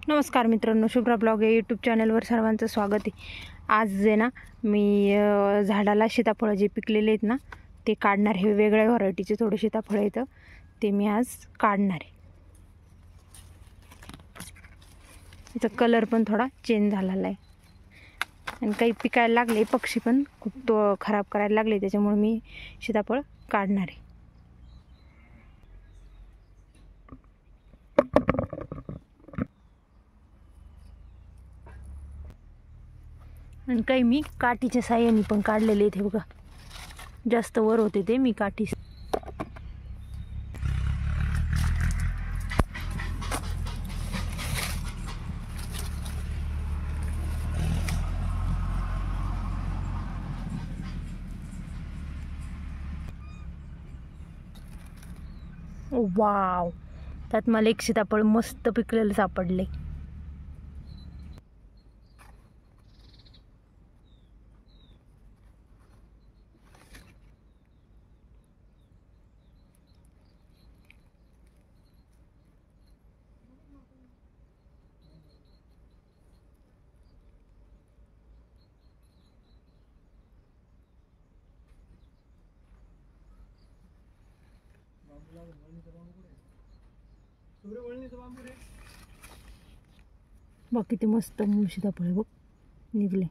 नमस्कार मित्रांनो, शुभ्रा ब्लॉग या यूट्यूब चॅनलवर सर्वांचं स्वागत आहे। आज जे ना मी झाडाला सीताफळ जे पिकलेले आहेत ना ते काढणार आहे। वेगळ्या व्हरायटीचे थोडे सीताफळ आहेत ते मी आज काढणार आहे। याचा कलर पण थोडा चेंज झालेला आहे आणि काही पिकायला लागले, पक्षी पण खूप तो खराब करायला लागले, त्याच्यामुळे मी सीताफळ काढणार आहे। आणि काही मी काठीच्या साह्याने पण काढलेले आहेत। हे बघा, जास्त वर होते ते मी काठी वाव, त्यात मला एक सीताफळ मस्त पिकलेलं सापडले। बघ किती मस्त सीताफळ बघ निघले।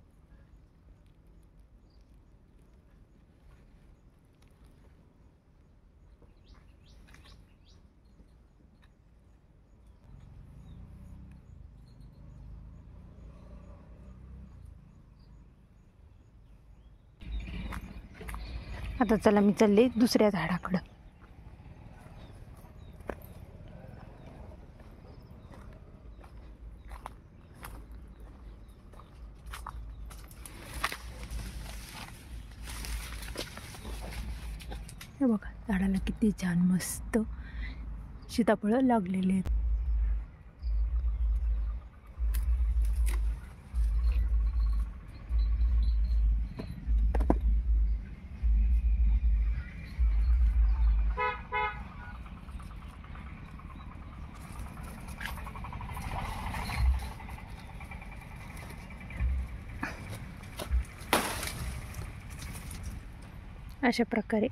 आता चला मी चालले दुसऱ्या झाडाकडे। हे बघा, झाडाला किती छान मस्त सीताफळ लागलेले आहेत। अशा प्रकारे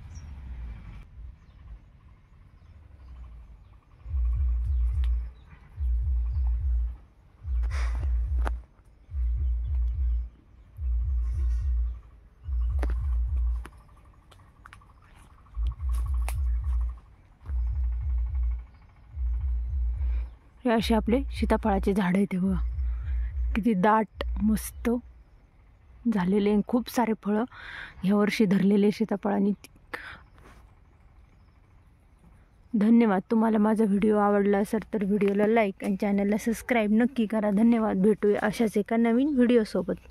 हे असे आपले सीताफळाचे झाड आहेत। बघा किती दाट मस्त झालेले, खूप सारे फळं ह्या वर्षी धरलेले सीताफळांनी। धन्यवाद। तुम्हाला माझा व्हिडिओ आवडला असेल तर व्हिडिओला लाईक आणि चॅनलला सबस्क्राईब नक्की करा। धन्यवाद। भेटूया अशाच एका नवीन व्हिडिओसोबत।